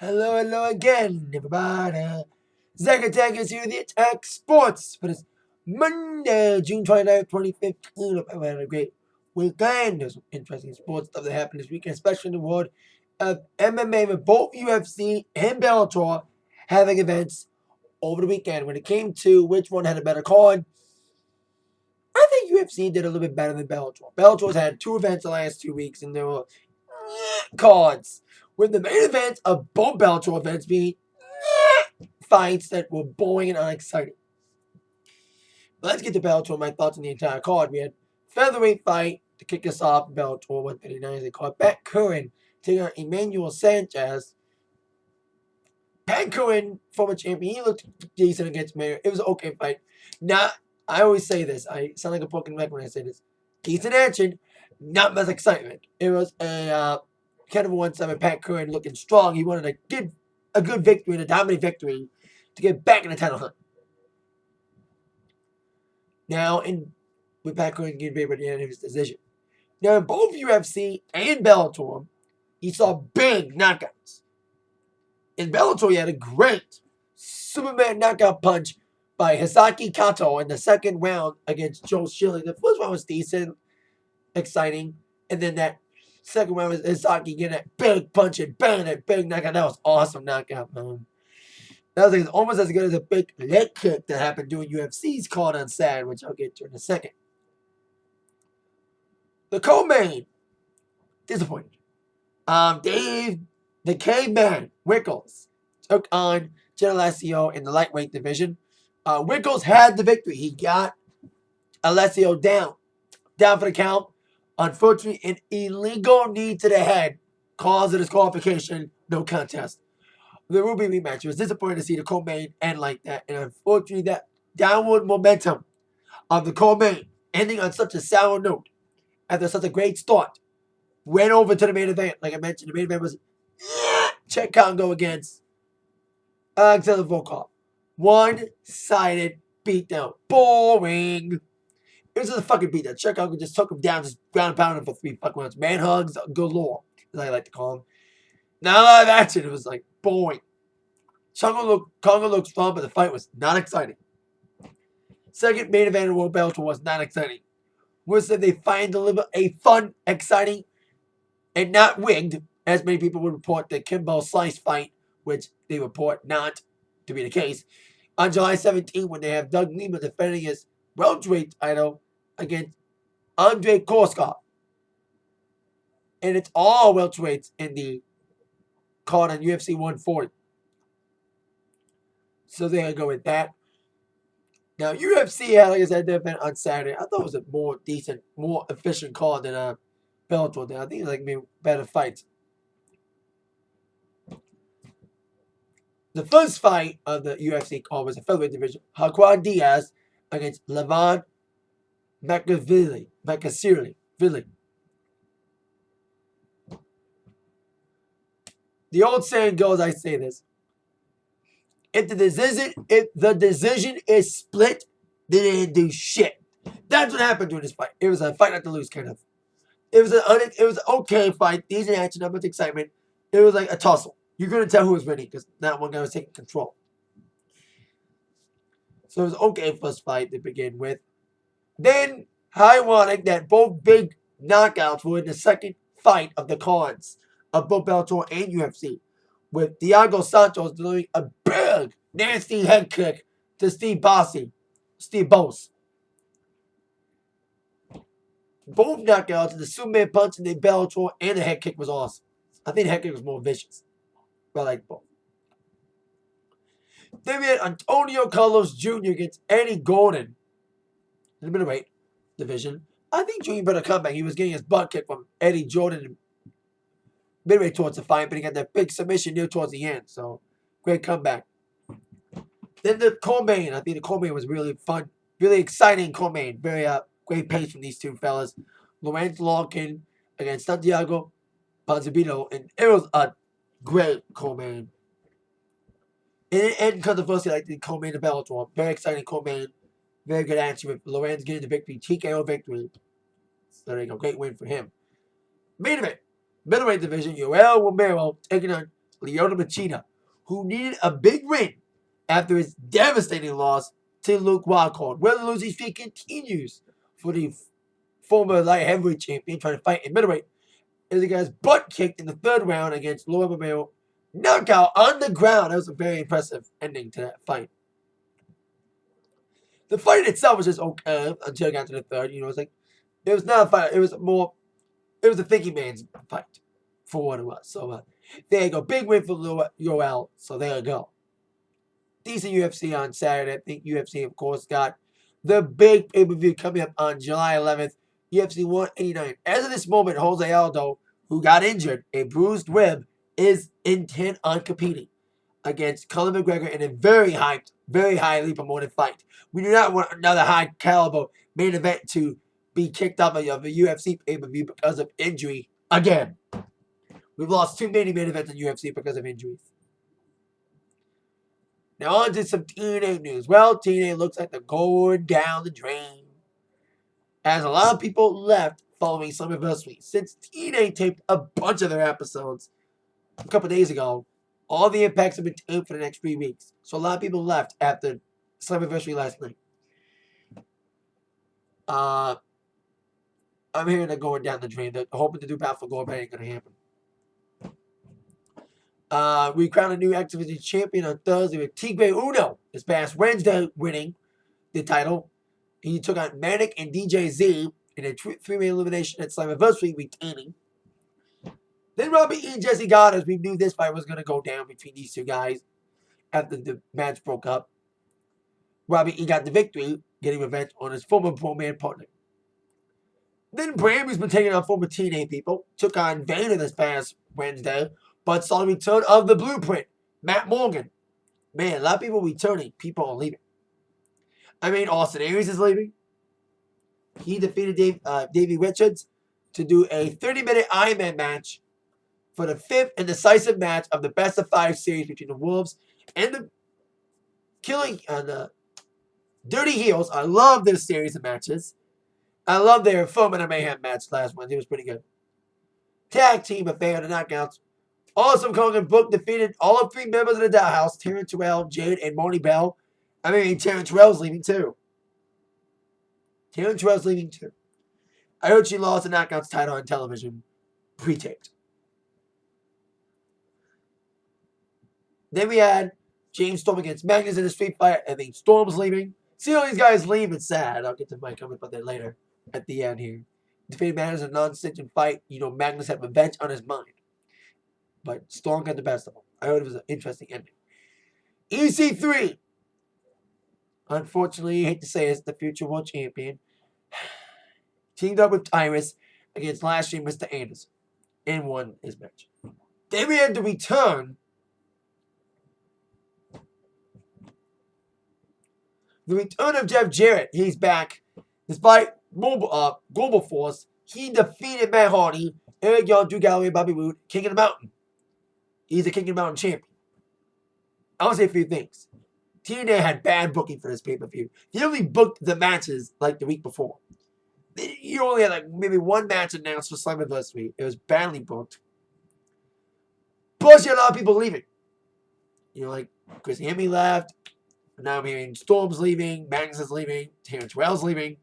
Hello again, everybody. Zach Attack is here with the Atak Sportz for this Monday, June 29th, 2015. Hope everyone had a great weekend. There's some interesting sports stuff that happened this weekend, especially in the world of MMA, with both UFC and Bellator having events over the weekend. When it came to which one had a better card, I think UFC did a little bit better than Bellator. Bellator's had two events the last 2 weeks, and there were cards, with the main events of both Bellator events being fights that were boring and unexciting. But let's get to Bellator. My thoughts on the entire card. We had featherweight fight to kick us off. Bellator 139. They called Pat Curran taking on Emmanuel Sanchez. Pat Curran, former champion, he looked decent against Mayer. It was an okay fight. I always say this. I sound like a broken record when I say this. Decent action, not much excitement. It was a kind of a one-sided. Pat Curran looking strong. He wanted to get a good victory and a dominant victory to get back in the title hunt. Now, with Pat Curran getting rid of his decision. Now, in both UFC and Bellator, you saw big knockouts. In Bellator, you had a great Superman knockout punch by Hisaki Kato in the second round against Joe Shilling. The first round was decent, exciting, and then that second round was Hisaki getting that big punch and bang, that big knockout. That was awesome knockout, man. That was almost as good as a big leg kick that happened during UFC's card on Saturday, which I'll get to in a second. The co-main, disappointed. Dave, the Caveman, Wickles, took on Alessio in the lightweight division. Wickles had the victory. He got Alessio down for the count. Unfortunately, an illegal knee to the head caused a disqualification, no contest. The Ruby rematch. It was disappointing to see the co-main end like that, and unfortunately, that downward momentum of the co-main ending on such a sour note after such a great start went over to the main event. Like I mentioned, the main event was Czech Congo against Alexander Volkov. One-sided beatdown. Boring. It was just a fucking beatdown. Czech Congo just took him down, just ground and pounded him for 3 fucking rounds. Man hugs galore, as I like to call him. Not a lot of action. It was like boring. Congo looked fun, but the fight was not exciting. Second main event in World Bellator was not exciting. We'll say they find a fun, exciting, and not rigged, as many people would report the Kimbo Slice fight, which they report not to be the case, on July 17th, when they have Doug Lima defending his welterweight title against Andrei Korskov. And it's all welterweights in the card on UFC 140. So they're going to go with that. Now, UFC had, like I said, their event on Saturday. I thought it was a more decent, more efficient card than Bellator did. I think it was like maybe better fights. The first fight of the UFC card was a featherweight division. Jaquan Diaz against Levon Makashvili. The old saying goes, I say this: if the decision is split, they didn't do shit. That's what happened during this fight. It was a fight not to lose, kind of. It was an okay fight, decent action, not much excitement. It was like a tussle. You couldn't tell who was winning because that one guy was taking control. So it was okay first fight to begin with. Then, ironic that both big knockouts were in the second fight of the cards of both Bellator and UFC, with Thiago Santos delivering a big, nasty head kick to Steve Bose. Both knockouts, the Superman punch and the Bellator and the head kick was awesome. I think the head kick was more vicious. But I like both. Then we had Antonio Carlos Jr. against Eddie Gordon in the middleweight division. I think Jr. better come back. He was getting his butt kicked from Eddie Jordan midway towards the fight, but he got that big submission near towards the end. So, great comeback. Then the co-main. I think the co-main was really fun, really exciting co-main. Very great pace from these two fellas. Lawrence Larkin against Santiago Ponzibino, and it was a great co-main. And it ended controversy like the co-main of Bellator. Very exciting co-main. Very good action with Lorenz getting the victory. TKO victory. So there you go. Great win for him. Main event. Middleweight division. Yoel Romero taking on Lyoto Machida, who needed a big win after his devastating loss to Luke Wildcard, where the losing streak continues for the former light heavyweight champion trying to fight in middleweight, as he got his butt kicked in the third round against Loa Romero. Knockout on the ground. That was a very impressive ending to that fight. The fight itself was just okay until it got to the third. It was like, it was not a fight. It was a thinking man's fight for what it was. So there you go. Big win for Yoel. So there you go. Decent UFC on Saturday. I think UFC, of course, got the big pay-per-view coming up on July 11th. UFC 189. As of this moment, Jose Aldo, who got injured, a bruised rib, is intent on competing against Conor McGregor in a very hyped, very highly promoted fight. We do not want another high-caliber main event to be kicked off of a UFC pay-per-view because of injury again. We've lost too many main events in UFC because of injuries. Now on to some TNA news. Well, TNA looks like they're going down the drain, as a lot of people left following Slammiversary. Since TNA taped a bunch of their episodes a couple days ago, all the impacts have been taped for the next 3 weeks. So a lot of people left after Slammiversary last night. I'm hearing they're going down the drain. They're hoping to do Battle for Glory, but it ain't going to happen. We crowned a new Activision champion on Thursday with Tigre Uno this past Wednesday, winning the title. He took on Manic and DJ Z in a three-way elimination at Slammiversary, retaining. Then Robbie E and Jesse Goddard, we knew this fight was going to go down between these two guys after the match broke up. Robbie E got the victory, getting revenge on his former pro-man partner. Then Bram, who's been taking on former TNA people, took on Vader this past Wednesday, but saw the return of the Blueprint, Matt Morgan. Man, a lot of people returning. People are leaving. I mean, Austin Aries is leaving. He defeated Davey Richards to do a 30-minute Ironman match for the 5th and decisive match of the best of 5 series between the Wolves and the Dirty Heels. I love this series of matches. I love their Foreman and Mayhem match last Wednesday. It was pretty good. Tag team affair, the knockouts. Awesome Kong and Book defeated all 3 members of the Dollhouse, Terrence Terrell, Jade, and Marty Bell. I mean, Terrence Terrell's leaving too. I heard she lost the Knockouts title on television, pre-taped. Then we had James Storm against Magnus in a street fight. I think Storm's leaving. See all these guys leave, it's sad. I'll get to my comment about that later at the end here. Defeated Magnus in a non-stitching fight. Magnus had revenge on his mind. But Storm got the best of him. I heard it was an interesting ending. EC3. Unfortunately, I hate to say it's the future world champion. Teamed up with Tyrus against last year Mr. Anderson. And won his match. Then we had the return. The return of Jeff Jarrett. He's back. Despite Global Force, he defeated Matt Hardy, Eric Young, Drew Galloway, Bobby Roode, King of the Mountain. He's a King of the Mountain champion. I want to say a few things. TNA had bad booking for this pay-per-view. They only booked the matches like the week before. You only had like maybe one match announced for Slammiversary. It was badly booked. Plus, you had a lot of people leaving. Like Chris Hemme left. Now I'm hearing Storm's leaving. Magnus is leaving. Terrence Wells leaving.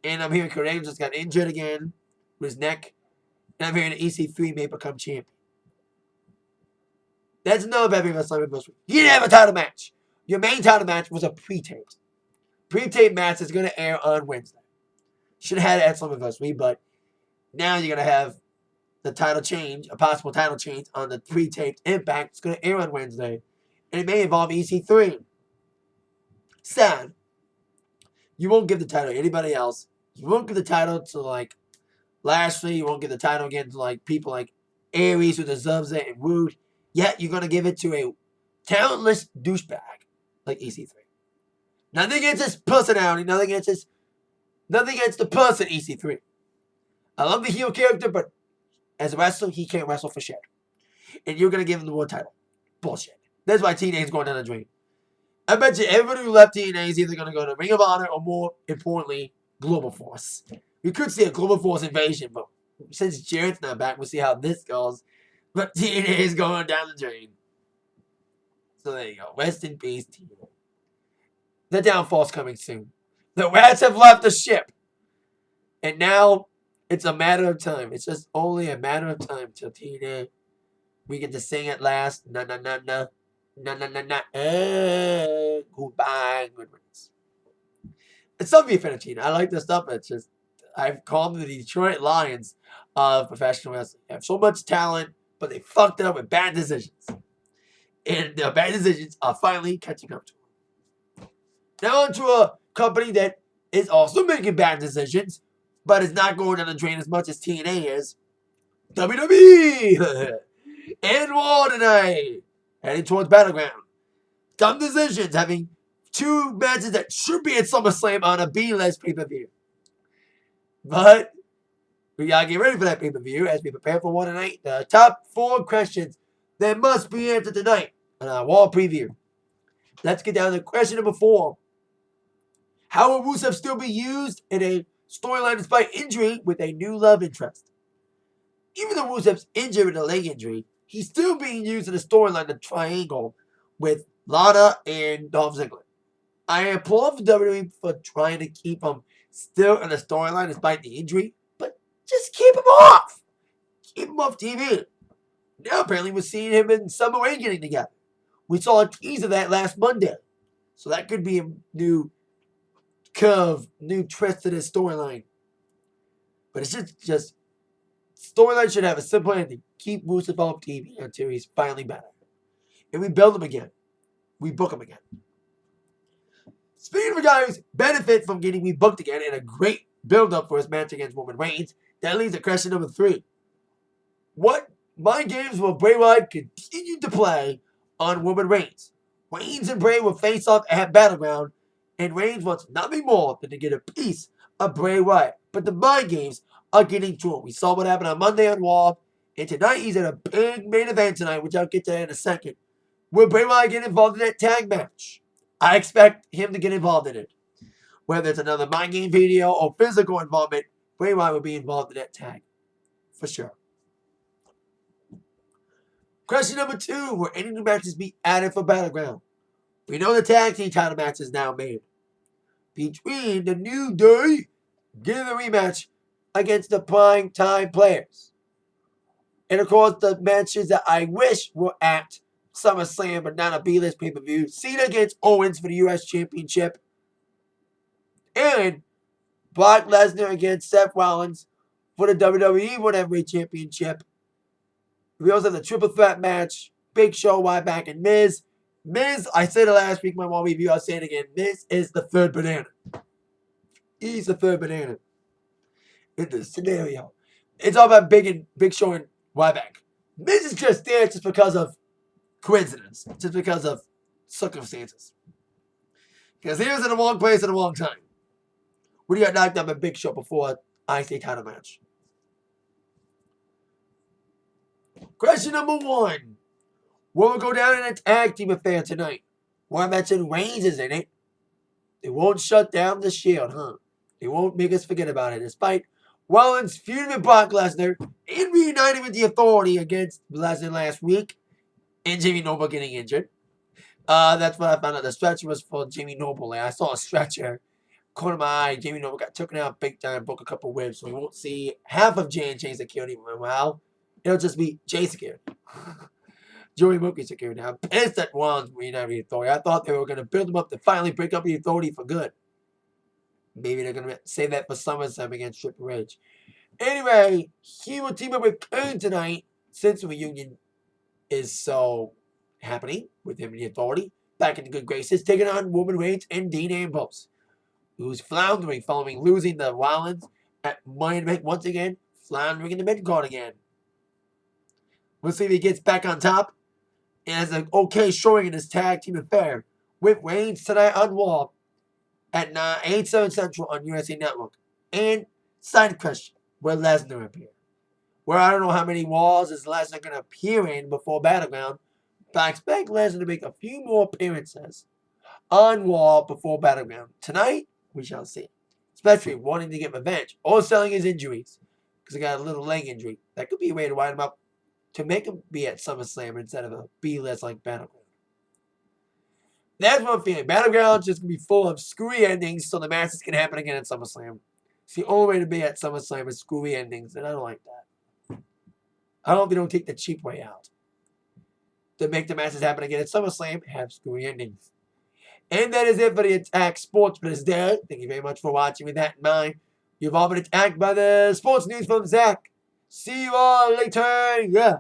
And I'm hearing Kurt Angle just got injured again with his neck. And I'm hearing EC3 may become champion. That's another bad thing about Slammiversary. You didn't have a title match. Your main title match was a pre-taped. Pre-taped match that's going to air on Wednesday. Should have had it at Slammiversary, but now you're going to have the title change, a possible title change on the pre-taped Impact. It's going to air on Wednesday. And it may involve EC3. Sad. You won't give the title to anybody else. You won't give the title to, like, Lashley. You won't give the title again to, like, people like Aries who deserves it and Roode. Yet you're going to give it to a talentless douchebag like EC3. Nothing against his personality. Nothing against the person EC3. I love the heel character, but as a wrestler, he can't wrestle for shit. And you're going to give him the world title. Bullshit. That's why TNA is going down the drain. I bet you everybody who left TNA is either going to go to Ring of Honor or, more importantly, Global Force. We could see a Global Force invasion, but since Jarrett's not back, we'll see how this goes. But TNA is going down the drain. So there you go. Rest in peace, TNA. The downfall's coming soon. The rats have left the ship. And now it's a matter of time. It's just only a matter of time till TNA. We get to sing at last. Na na na na. Na na na na. Goodbye. Good riddance. It's something for TNA. I like this stuff. It's just, I've called them the Detroit Lions of professional wrestling. They have so much talent, but they fucked it up with bad decisions. And the bad decisions are finally catching up to them. Now onto a company that is also making bad decisions, but is not going down the drain as much as TNA is. WWE! And Raw tonight! Heading towards Battleground. Dumb decisions, having two matches that should be at SummerSlam on a B-list pay-per-view. But we gotta get ready for that pay-per-view as we prepare for Raw tonight. The top 4 questions that must be answered tonight on our Raw preview. Let's get down to question number 4. How will Rusev still be used in a storyline despite injury with a new love interest? Even though Rusev's injured with a leg injury, he's still being used in a storyline, the triangle with Lana and Dolph Ziggler. I applaud the WWE for trying to keep him still in the storyline despite the injury, but just keep him off. Keep him off TV. Now apparently we're seeing him and Summer Rae getting together. We saw a tease of that last Monday. So that could be a new curve, new twist to this storyline. But it's just storyline should have a simple ending. Keep Rusev off TV until he's finally better. And we build him again. We book him again. Speaking of a guy who's benefit from getting rebooked again and a great build-up for his match against Roman Reigns, that leads to question number 3. What mind games will Bray Wyatt continue to play on Roman Reigns? Reigns and Bray will face off at Battleground, and Reigns wants nothing more than to get a piece of Bray Wyatt. But the mind games are getting to him. We saw what happened on Monday on Raw, and tonight he's in a big main event tonight, which I'll get to in a second. Will Bray Wyatt get involved in that tag match? I expect him to get involved in it. Whether it's another mind game video or physical involvement, Bray Wyatt will be involved in that tag. For sure. Question number 2. Will any new matches be added for Battleground? We know the tag team title match is now made. Between the New Day getting the rematch against the prime time players. And of course, the matches that I wish were at SummerSlam, but not a B-list pay-per-view. Cena against Owens for the U.S. Championship. And Brock Lesnar against Seth Rollins for the WWE Heavyweight Championship. We also have the triple threat match. Big Show, Ryback, and Miz. Miz, I said it last week in my Raw review. I'll say it again. Miz is the third banana. He's the third banana in this scenario. It's all about Big Show and Ryback. Miz is just there just because of coincidence, just because of circumstances. Because he was in the wrong place at the wrong time. When he got knocked out by Big Show before IC title match. Question number 1. Will we go down in a tag team affair tonight? Well, I mentioned Reigns is in it. They won't shut down the Shield, huh? They won't make us forget about it. Despite Rollins feuding with Brock Lesnar and reuniting with the Authority against Lesnar last week, and Jimmy Noble getting injured. That's what I found out. The stretcher was for Jimmy Noble. I saw a stretcher. Corner of my eye. Jimmy Noble got taken out big time, broke a couple ribs. So we won't see half of J&J security for a while. It'll just be Jay security. Joey Mookie security. I'm pissed at Rollins reuniting the Authority. I thought they were going to build them up to finally break up the Authority for good. Maybe they're going to save that for SummerSlam against Triple H. Anyway, he will team up with Kane tonight since the reunion is so happening with him and the Authority. Back in the good graces, taking on Roman Reigns and Dean Ambrose, who's floundering following losing the Rollins at Money in the Bank once again, floundering in the mid-card again. We'll see if he gets back on top and has an okay showing in his tag team affair with Reigns tonight on Raw at 8/7 Central on USA Network. And side question, will Lesnar appear? Where I don't know how many Raws is Lesnar going to appear in before Battleground, but I expect Lesnar to make a few more appearances on Raw before Battleground. Tonight, we shall see. Especially wanting to get revenge or selling his injuries because he got a little leg injury. That could be a way to wind him up to make them be at SummerSlam instead of a B-list like Battleground. That's what I'm feeling. Battleground's just going to be full of screwy endings so the matches can happen again at SummerSlam. It's the only way to be at SummerSlam is screwy endings, and I don't like that. I don't know if they don't take the cheap way out. To make the matches happen again at SummerSlam, have screwy endings. And that is it for the Atak Sports Business Day. Thank you very much for watching with that in mind. You've all been attacked by the sports news from Zach. See you all later. Yeah.